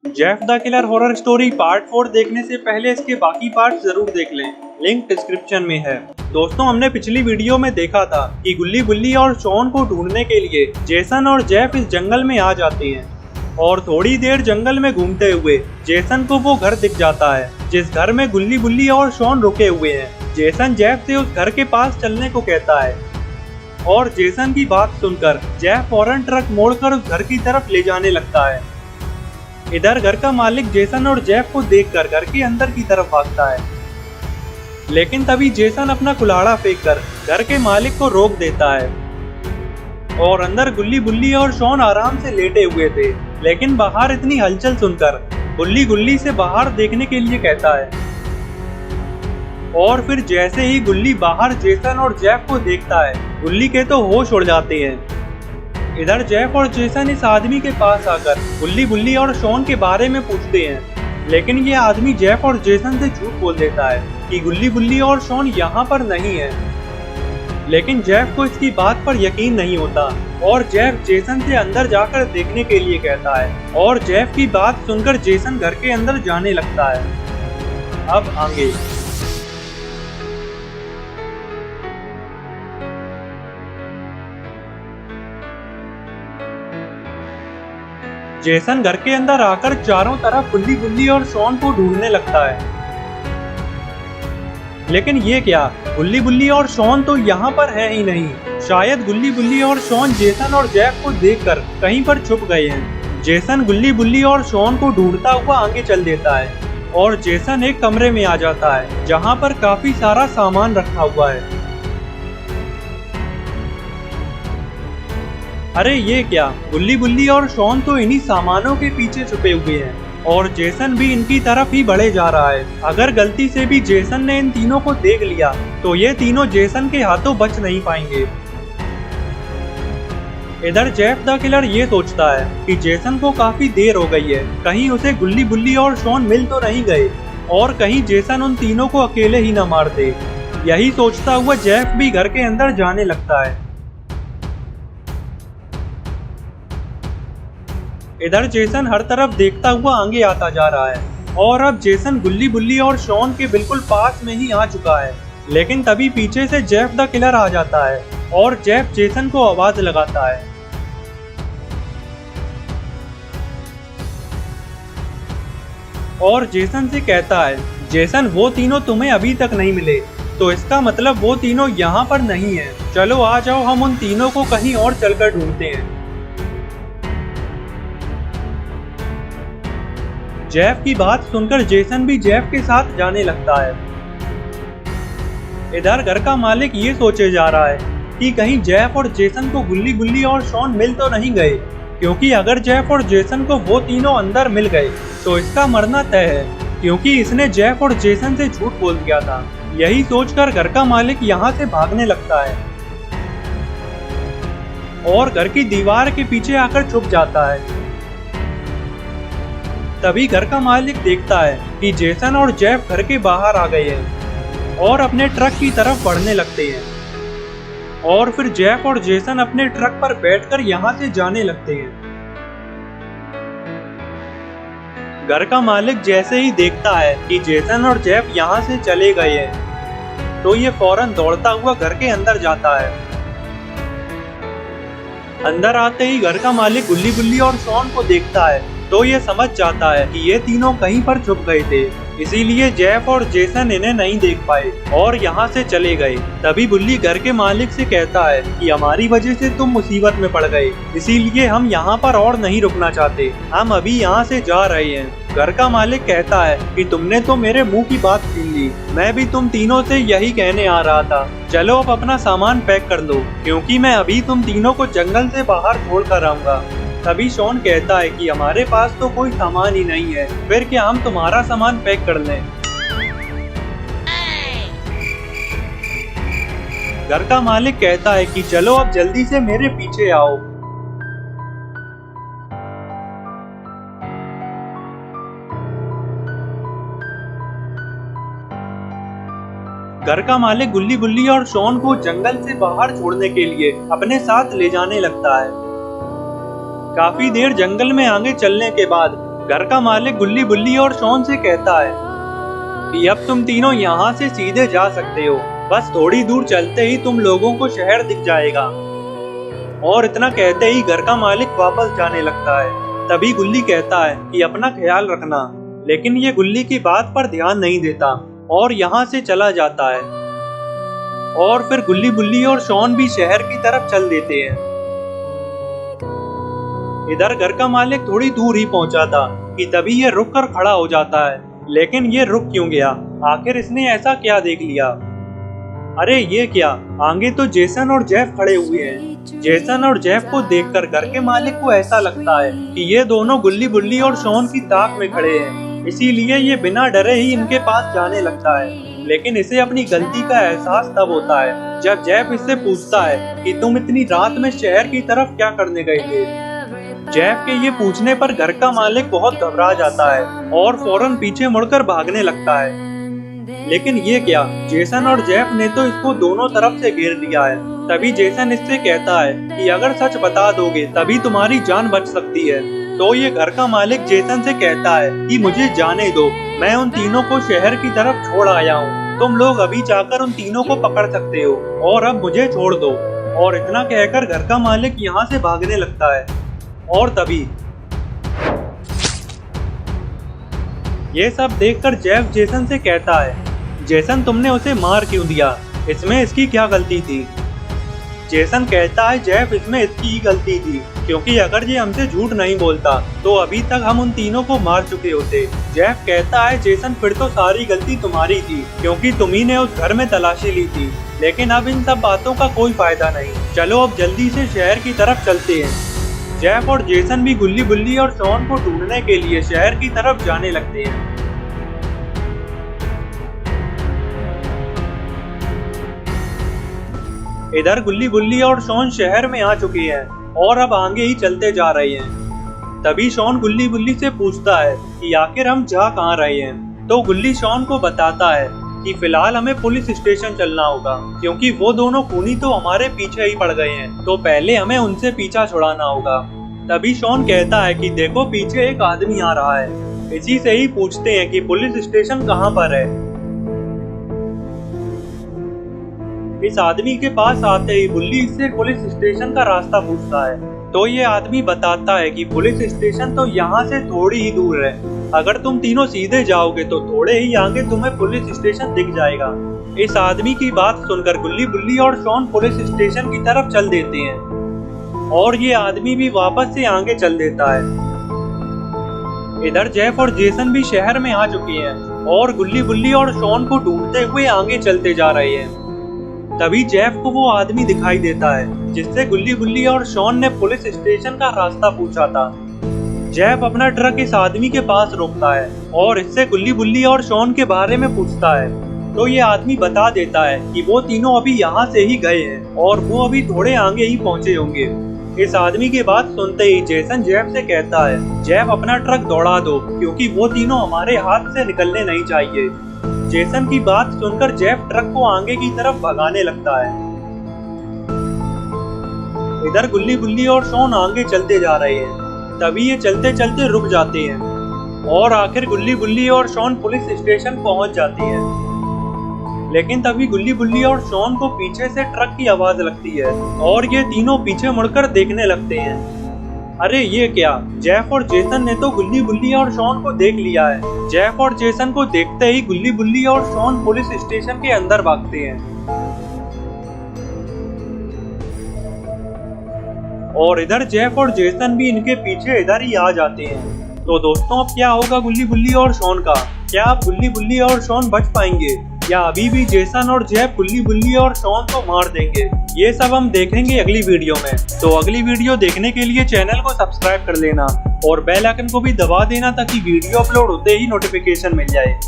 Jeff the killer horror story part 4 देखने से पहले इसके बाकी पार्ट जरूर देख लें, लिंक डिस्क्रिप्शन में है। दोस्तों, हमने पिछली वीडियो में देखा था कि गुल्ली बुल्ली और शॉन को ढूंढने के लिए जेसन और जेफ इस जंगल में आ जाते हैं और थोड़ी देर जंगल में घूमते हुए जेसन को वो घर दिख जाता है जिस घर में गुल्ली बुल्ली और शॉन रुके हुए हैं। जेसन जेफ से उस घर के पास चलने को कहता है और जेसन की बात सुनकर जेफ फौरन ट्रक मोड़कर उस घर की तरफ ले जाने लगता है। इधर घर का मालिक जेसन और जेफ को देखकर घर के अंदर की तरफ भागता है, लेकिन तभी जेसन अपना कुल्हाड़ा फेंककर घर के मालिक को रोक देता है और अंदर गुल्ली बुल्ली और शॉन आराम से लेटे हुए थे। लेकिन बाहर इतनी हलचल सुनकर गुल्ली गुल्ली से बाहर देखने के लिए कहता है और फिर जैसे ही गुल्ली बाहर जेसन और जेफ को देखता है, गुल्ली के तो होश उड़ जाते हैं। इधर जेफ और जेसन इस आदमी के पास आकर गुल्ली बुल्ली और शॉन के बारे में पूछते हैं, लेकिन ये आदमी जेफ और जेसन से झूठ बोल देता है कि गुल्ली बुल्ली और शॉन यहाँ पर नहीं है। लेकिन जेफ को इसकी बात पर यकीन नहीं होता और जेफ जेसन से अंदर जाकर देखने के लिए कहता है और जेफ की बात सुनकर जेसन घर के अंदर जाने लगता है। अब आगे जेसन घर के अंदर आकर चारों तरफ गुल्ली बुल्ली और शॉन को ढूंढने लगता है, लेकिन ये क्या, गुल्ली बुल्ली और शॉन तो यहाँ पर है ही नहीं। शायद गुल्ली बुल्ली और शॉन जेसन और जेफ को देखकर कहीं पर छुप गए हैं। जेसन गुल्ली बुल्ली और शॉन को ढूंढता हुआ आगे चल देता है और जेसन एक कमरे में आ जाता है जहाँ पर काफी सारा सामान रखा हुआ है। अरे ये क्या, गुल्ली बुल्ली और शॉन तो इन्हीं सामानों के पीछे छुपे हुए हैं और जेसन भी इनकी तरफ ही बढ़े जा रहा है। अगर गलती से भी जेसन ने इन तीनों को देख लिया तो ये तीनों जेसन के हाथों बच नहीं पाएंगे। इधर जेफ द किलर ये सोचता है कि जेसन को काफी देर हो गई है, कहीं उसे गुल्ली बुल्ली और शॉन मिल तो नहीं गए और कहीं जेसन उन तीनों को अकेले ही न मार दे। यही सोचता हुआ जेफ भी घर के अंदर जाने लगता है। इधर जेसन हर तरफ देखता हुआ आगे आता जा रहा है और अब जेसन गुल्ली बुल्ली और शॉन के बिल्कुल पास में ही आ चुका है। लेकिन तभी पीछे से जेफ द किलर आ जाता है और जेफ जेसन को आवाज लगाता है और जेसन से कहता है, जेसन वो तीनों तुम्हें अभी तक नहीं मिले, तो इसका मतलब वो तीनों यहाँ पर नहीं है। चलो आ जाओ, हम उन तीनों को कहीं और चलकर ढूंढते हैं। जेफ की बात सुनकर जेसन भी जेफ के साथ जाने लगता है। इधर घर का मालिक ये सोचे जा रहा है कि कहीं जेफ और जेसन को गुल्ली बुल्ली और शॉन मिल तो नहीं गए, क्योंकि अगर जेफ और जेसन को वो तीनों अंदर मिल गए तो इसका मरना तय है, क्योंकि इसने जेफ और जेसन से झूठ बोल दिया था। यही सोचकर घर का मालिक यहाँ से भागने लगता है और घर की दीवार के पीछे आकर छुप जाता है। तभी घर का मालिक देखता है कि जेसन और जेफ घर के बाहर आ गए हैं और अपने ट्रक की तरफ बढ़ने लगते हैं और फिर जेफ और जेसन अपने ट्रक पर बैठकर यहाँ से जाने लगते हैं। घर का मालिक जैसे ही देखता है कि जेसन और जेफ यहाँ से चले गए हैं तो ये फौरन दौड़ता हुआ घर के अंदर जाता है। अंदर आते ही घर का मालिक गुल्ली बुल्ली और शॉन को देखता है तो ये समझ जाता है कि ये तीनों कहीं पर छुप गए थे, इसीलिए जेफ और जेसन इन्हें नहीं देख पाए और यहाँ से चले गए। तभी बुल्ली घर के मालिक से कहता है कि हमारी वजह से तुम मुसीबत में पड़ गए, इसीलिए हम यहाँ पर और नहीं रुकना चाहते, हम अभी यहाँ से जा रहे हैं। घर का मालिक कहता है कि तुमने तो मेरे मुंह की बात छीन ली, मैं भी तुम तीनों से यही कहने आ रहा था। चलो अब अपना सामान पैक कर लो, क्योंकि मैं अभी तुम तीनों को जंगल से बाहर छोड़ कर आऊंगा। तभी शॉन कहता है कि हमारे पास तो कोई सामान ही नहीं है, फिर क्या हम तुम्हारा सामान पैक कर लें। घर का मालिक कहता है कि चलो अब जल्दी से मेरे पीछे आओ। घर का मालिक गुल्ली बुल्ली और शॉन को जंगल से बाहर छोड़ने के लिए अपने साथ ले जाने लगता है। काफी देर जंगल में आगे चलने के बाद घर का मालिक गुल्ली बुल्ली और शॉन से कहता है कि अब तुम तीनों यहाँ से सीधे जा सकते हो, बस थोड़ी दूर चलते ही तुम लोगों को शहर दिख जाएगा। और इतना कहते ही घर का मालिक वापस जाने लगता है। तभी गुल्ली कहता है कि अपना ख्याल रखना, लेकिन ये गुल्ली की बात पर ध्यान नहीं देता और यहाँ से चला जाता है। और फिर गुल्ली बुल्ली और शॉन भी शहर की तरफ चल देते हैं। इधर घर का मालिक थोड़ी दूर ही पहुंचा था कि तभी ये रुक कर खड़ा हो जाता है। लेकिन ये रुक क्यों गया? आखिर इसने ऐसा क्या देख लिया? अरे ये क्या, आगे तो जेसन और जेफ खड़े हुए हैं। जेसन और जेफ को देखकर घर के मालिक को ऐसा लगता है कि ये दोनों गुल्ली बुल्ली और शॉन की ताक में खड़े हैं, इसीलिए ये बिना डरे ही इनके पास जाने लगता है। लेकिन इसे अपनी गलती का एहसास तब होता है जब जेफ इससे पूछता है कि तुम इतनी रात में शहर की तरफ क्या करने गए थे। जेफ के ये पूछने पर घर का मालिक बहुत घबरा जाता है और फौरन पीछे मुड़कर भागने लगता है। लेकिन ये क्या, जेसन और जेफ ने तो इसको दोनों तरफ से घेर लिया है। तभी जेसन इससे कहता है कि अगर सच बता दोगे तभी तुम्हारी जान बच सकती है। तो ये घर का मालिक जेसन से कहता है कि मुझे जाने दो, मैं उन तीनों को शहर की तरफ छोड़ आया हूँ। तुम लोग अभी जाकर उन तीनों को पकड़ सकते हो और अब मुझे छोड़ दो। और इतना कहकर घर का मालिक यहाँ से भागने लगता है। और तभी ये सब देखकर जेफ जेसन से कहता है, जेसन तुमने उसे मार क्यों दिया? इसमें इसकी क्या गलती थी? जेसन कहता है, जेफ इसमें इसकी ही गलती थी, क्योंकि अगर ये हमसे झूठ नहीं बोलता तो अभी तक हम उन तीनों को मार चुके होते। जेफ कहता है, जेसन फिर तो सारी गलती तुम्हारी थी, क्योंकि तुम्ही ने उस घर में तलाशी ली थी। लेकिन अब इन सब बातों का कोई फायदा नहीं, चलो अब जल्दी से शहर की तरफ चलते हैं। जेफ और जेसन भी गुल्ली बुल्ली और शॉन को ढूंढने के लिए शहर की तरफ जाने लगते हैं। इधर गुल्ली बुल्ली और शॉन शहर में आ चुके हैं और अब आगे ही चलते जा रहे हैं। तभी शॉन गुल्ली बुल्ली से पूछता है कि आखिर हम जा कहाँ रहे हैं। तो गुल्ली शॉन को बताता है कि फिलहाल हमें पुलिस स्टेशन चलना होगा, क्योंकि वो दोनों खूनी तो हमारे पीछे ही पड़ गए हैं, तो पहले हमें उनसे पीछा छुड़ाना होगा। तभी शॉन कहता है कि देखो पीछे एक आदमी आ रहा है। इसी से ही पूछते हैं कि पुलिस स्टेशन कहाँ पर है। इस आदमी के पास आते ही गुल्ली इससे पुलिस स्टेशन का रास्ता पूछता है। तो ये आदमी बताता है कि पुलिस स्टेशन तो यहाँ से थोड़ी ही दूर है। अगर तुम तीनों सीधे जाओगे तो थोड़े ही आगे तुम्हें पुलिस स्टेशन दिख जाएगा। इस आदमी की बात सुनकर गुल्ली बुल्ली और शॉन पुलिस स्टेशन की तरफ चल देते हैं और ये आदमी भी वापस से आगे चल देता है। इधर जेफ और जेसन भी शहर में आ चुके हैं और गुल्ली बुल्ली और शॉन को ढूंढते हुए आगे चलते जा रहे हैं। तभी जेफ को वो आदमी दिखाई देता है जिससे गुल्ली बुल्ली और शॉन ने पुलिस स्टेशन का रास्ता पूछा था। जेफ अपना ट्रक इस आदमी के पास रोकता है और इससे गुल्ली बुल्ली और शॉन के बारे में पूछता है। तो ये आदमी बता देता है कि वो तीनों अभी यहाँ से ही गए हैं और वो अभी थोड़े आगे ही पहुँचे होंगे। इस आदमी की बात सुनते ही जेसन जेफ से कहता है, जेफ अपना ट्रक दौड़ा दो, क्योंकि वो तीनों हमारे हाथ से निकलने नहीं चाहिए। जेसन की बात सुनकर जेफ ट्रक को आगे की तरफ भगाने लगता है। इधर गुल्ली बुल्ली और शॉन आगे चलते जा रहे हैं। तभी ये चलते चलते रुक जाते हैं और आखिर गुल्ली बुल्ली और शॉन पुलिस स्टेशन पहुंच जाते हैं। लेकिन तभी गुल्ली बुल्ली और शॉन को पीछे से ट्रक की आवाज लगती है और ये तीनों पीछे मुड़कर देखने लगते हैं। अरे ये क्या, जेफ और जेसन ने तो गुल्ली बुल्ली और शॉन को देख लिया है। जेफ और जेसन को देखते ही गुल्ली बुल्ली और शॉन पुलिस स्टेशन के अंदर भागते हैं और इधर जेफ और जेसन भी इनके पीछे इधर ही आ जाते हैं। तो दोस्तों अब क्या होगा गुल्ली बुल्ली और शॉन का? क्या अब गुल्ली बुल्ली और शॉन बच पाएंगे या अभी भी जेसन और जेफ गुल्ली बुल्ली और शॉन को मार देंगे? ये सब हम देखेंगे अगली वीडियो में। तो अगली वीडियो देखने के लिए चैनल को सब्सक्राइब कर लेना और बेल आइकन को भी दबा देना ताकि वीडियो अपलोड होते ही नोटिफिकेशन मिल जाए।